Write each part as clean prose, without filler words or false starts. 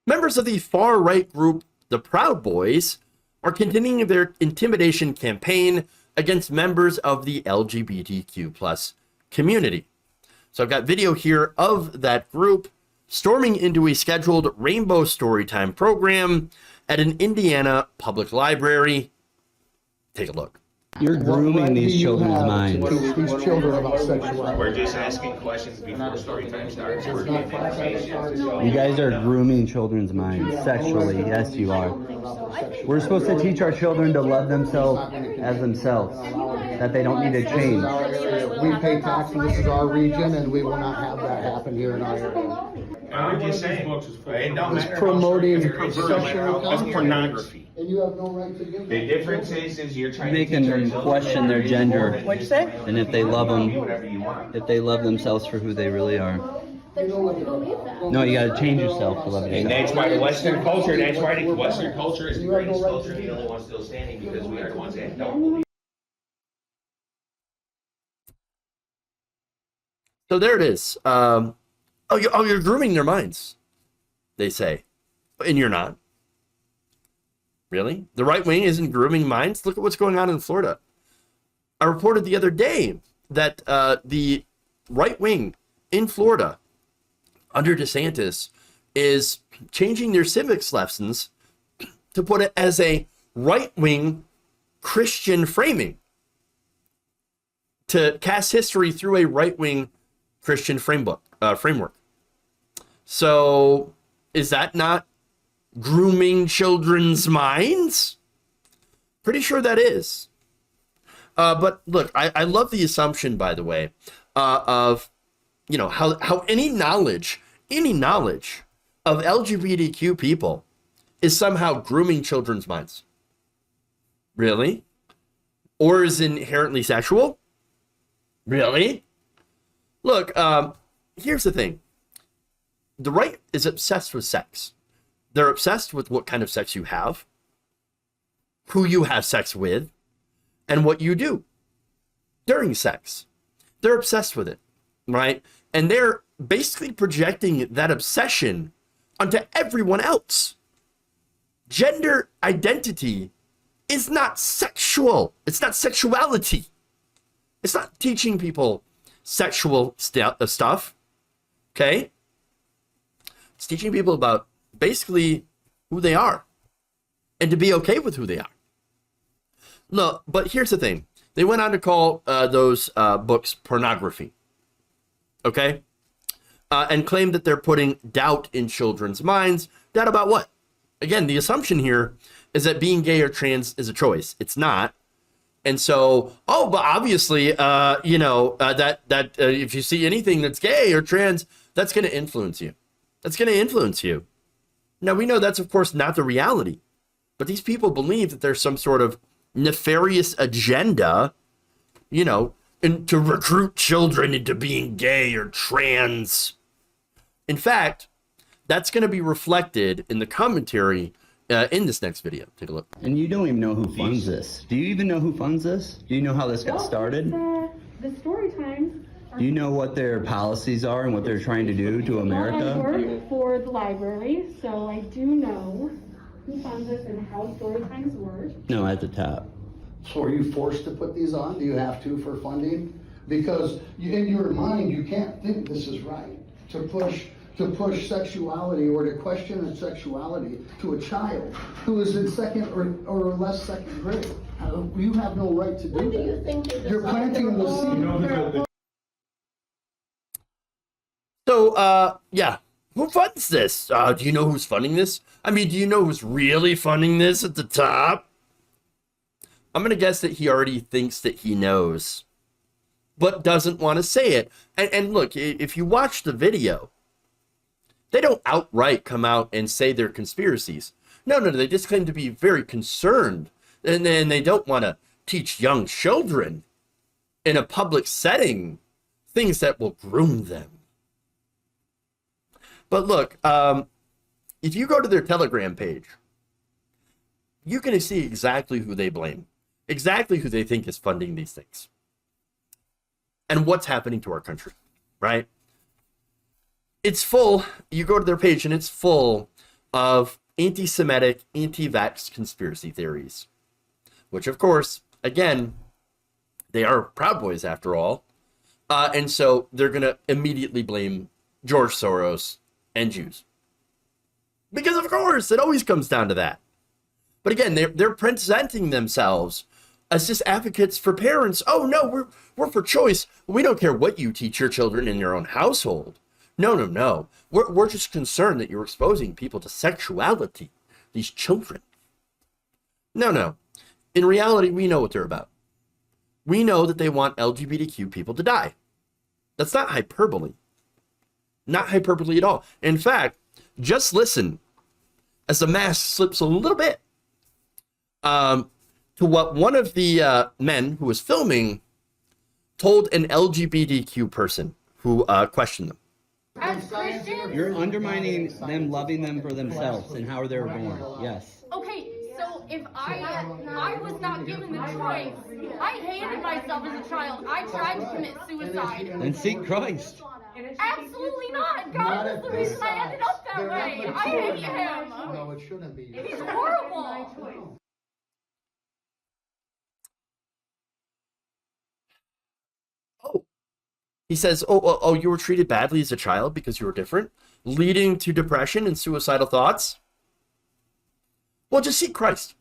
Members of the far-right group, the Proud Boys, are continuing their intimidation campaign against members of the LGBTQ plus community. So I've got video here of that group storming into a scheduled Rainbow Storytime program at an Indiana public library. Take a look. You're grooming these children's minds. These children about sexuality. We're just asking questions before story time starts. We're getting information. You guys are grooming children's minds sexually. Yes, you are. We're supposed to teach our children to love themselves as themselves, that they don't need to change. We pay taxes. This is our region, and we will not have that happen here in our area. I'm just saying, It's promoting sexual That's pornography. And you have no right to give The difference is you're trying They to teach our can children question their gender, What'd you say? and if they love them, whatever you want. if they love themselves for who they really are. No, you got to change yourself to love And yourself. that's why the Western culture, that's why the Western culture is the greatest culture and the only one still standing because we are the ones that don't believe. So there it is. You're grooming their minds, they say. And you're not. Really? The right wing isn't grooming minds? Look at what's going on in Florida. I reported the other day that the right wing in Florida, under DeSantis, is changing their civics lessons to put it as a right-wing Christian framing, to cast history through a right-wing Christian framework. So is that not grooming children's minds? Pretty sure that is. But look, I love the assumption, by the way, of, you know, how any knowledge of LGBTQ people is somehow grooming children's minds. Really? Or is inherently sexual? Really? Look, here's the thing. The right is obsessed with sex. They're obsessed with what kind of sex you have, who you have sex with, and what you do during sex. They're obsessed with it, right? And they're basically projecting that obsession onto everyone else. Gender identity is not sexual. It's not sexuality. It's not teaching people sexual stuff, okay? It's teaching people about basically who they are and to be okay with who they are. No, but here's the thing. They went on to call those books pornography, okay? And claim that they're putting doubt in children's minds. Doubt about what? Again, the assumption here is that being gay or trans is a choice. It's not. And so, but obviously, that if you see anything that's gay or trans, that's going to influence you. That's going to influence you. Now, we know that's, of course, not the reality. But these people believe that there's some sort of nefarious agenda, and to recruit children into being gay or trans. In fact, that's going to be reflected in the commentary in this next video. Take a look. And you don't even know who funds this. Do you even know who funds this? Do you know how this got started? The Storytime. Do you know what their policies are and what they're trying to do to America? I work for the library, so I do know who funds this and how Storytimes work. No, at the top. So are you forced to put these on? Do you have to for funding? Because in your mind, you can't think this is right. To push sexuality or to question its sexuality to a child who is in second or less second grade. You have no right to do that. You're planting the seed. So, who funds this? Do you know who's funding this? I mean, do you know who's really funding this at the top? I'm going to guess that he already thinks that he knows, but doesn't want to say it. And look, if you watch the video, they don't outright come out and say they're conspiracies. No, they just claim to be very concerned. And then they don't want to teach young children in a public setting things that will groom them. But look, if you go to their Telegram page, you can see exactly who they blame, exactly who they think is funding these things, and what's happening to our country, right? It's full. You go to their page and it's full of anti-Semitic, anti-vax conspiracy theories, which, of course, again, they are Proud Boys after all. And so they're going to immediately blame George Soros and Jews. Because, of course, it always comes down to that. But again, they're presenting themselves as just advocates for parents. Oh, no, we're for choice. We don't care what you teach your children in your own household. No. We're just concerned that you're exposing people to sexuality, these children. No. In reality, we know what they're about. We know that they want LGBTQ people to die. That's not hyperbole. Not hyperbole at all. In fact, just listen as the mask slips a little bit to what one of the men who was filming told an LGBTQ person who questioned them. As Christians, You're undermining them loving them for themselves and how they were born. Yes. okay, so if I was not given the choice, I hated myself as a child. I tried to commit suicide. Then seek Christ. Absolutely not. God was the reason I ended up that way. I hate him. No, it shouldn't be. He's horrible. Oh, he says, oh, you were treated badly as a child because you were different, leading to depression and suicidal thoughts. Well, just seek Christ.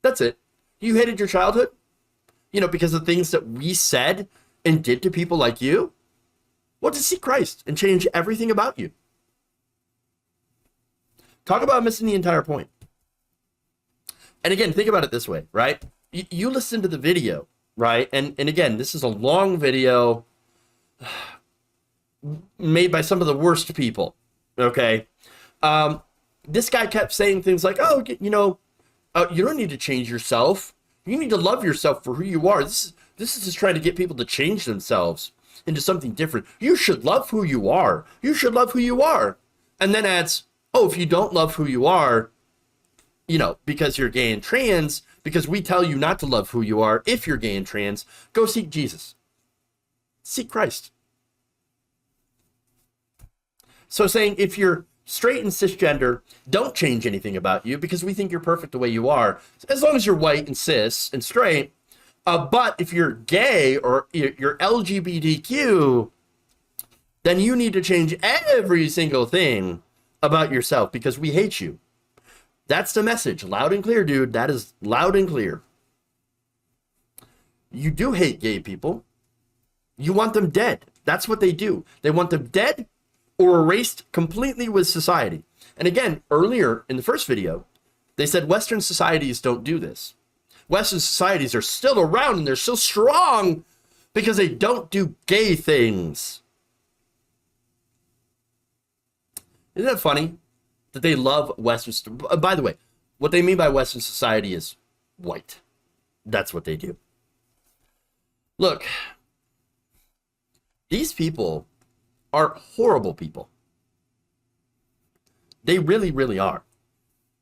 That's it. You hated your childhood, because of things that we said and did to people like you. Well, just seek Christ and change everything about you. Talk about missing the entire point. And again, think about it this way, right? You listen to the video, right? And again, this is a long video made by some of the worst people, okay? This guy kept saying things like, you don't need to change yourself. You need to love yourself for who you are. This is just trying to get people to change themselves into something different. You should love who you are. You should love who you are. And then adds, if you don't love who you are, because you're gay and trans, because we tell you not to love who you are if you're gay and trans, go seek Jesus. Seek Christ. So saying if you're straight and cisgender, don't change anything about you because we think you're perfect the way you are, as long as you're white and cis and straight. But if you're gay or you're LGBTQ, then you need to change every single thing about yourself because we hate you. That's the message. Loud and clear, dude. That is loud and clear. You do hate gay people. You want them dead. That's what they do. They want them dead or erased completely with society. And again, earlier in the first video, they said Western societies don't do this. Western societies are still around and they're still strong because they don't do gay things. Isn't that funny that they love Western? By the way, what they mean by Western society is white. That's what they do. Look, these people are horrible people. They really, really are.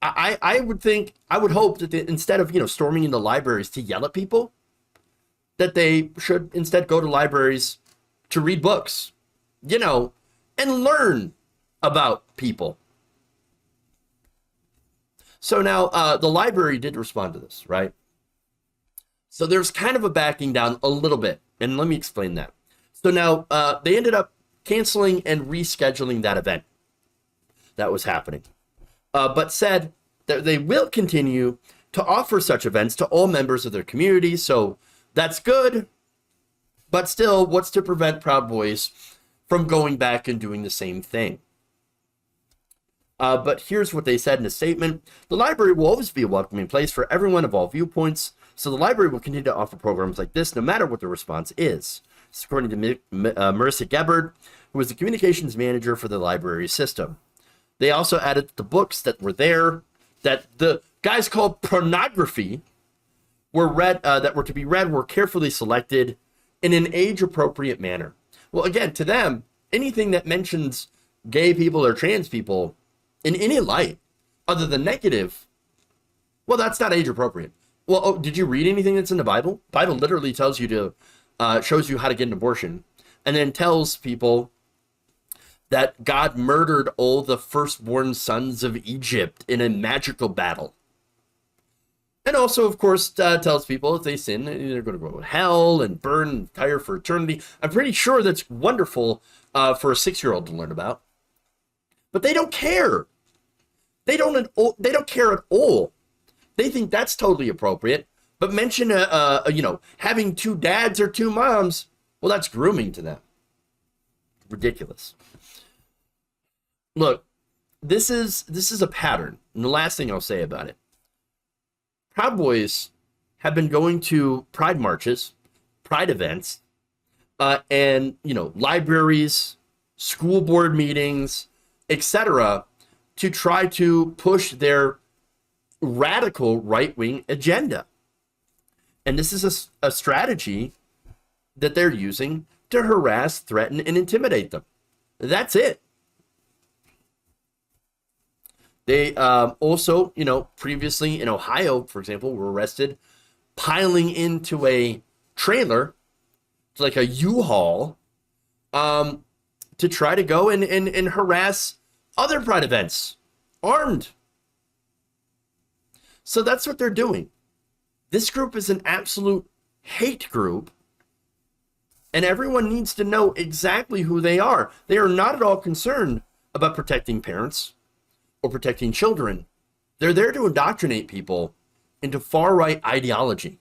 I would hope that they, instead of, storming into libraries to yell at people, that they should instead go to libraries to read books, and learn about people. So now the library did respond to this, right? So there's kind of a backing down a little bit, and let me explain that. So now they ended up canceling and rescheduling that event that was happening. But said that they will continue to offer such events to all members of their community. So that's good. But still, what's to prevent Proud Boys from going back and doing the same thing? But here's what they said in a statement. The library will always be a welcoming place for everyone of all viewpoints. So the library will continue to offer programs like this no matter what the response is. This is according to Marissa Gebhard, who was the communications manager for the library system. They also added the books that were there, that the guys called pornography were read, that were to be read, were carefully selected in an age-appropriate manner. Well, again, to them, anything that mentions gay people or trans people in any light other than negative, well, that's not age-appropriate. Well, did you read anything that's in the Bible? The Bible literally tells you to, shows you how to get an abortion, and then tells people that God murdered all the firstborn sons of Egypt in a magical battle. And also, of course, tells people if they sin, they're going to go to hell and burn entire for eternity. I'm pretty sure that's wonderful for a 6-year-old to learn about. But they don't care. They don't care at all. They think that's totally appropriate. But mention having 2 dads or 2 moms, well, that's grooming to them. Ridiculous. Look, this is a pattern. And the last thing I'll say about it. Proud Boys have been going to pride marches, pride events, and libraries, school board meetings, etc., to try to push their radical right-wing agenda. And this is a strategy that they're using to harass, threaten, and intimidate them. That's it. They also, previously in Ohio, for example, were arrested piling into a trailer, like a U-Haul, to try to go and harass other pride events, armed. So that's what they're doing. This group is an absolute hate group, and everyone needs to know exactly who they are. They are not at all concerned about protecting parents or protecting children. They're there to indoctrinate people into far-right ideology.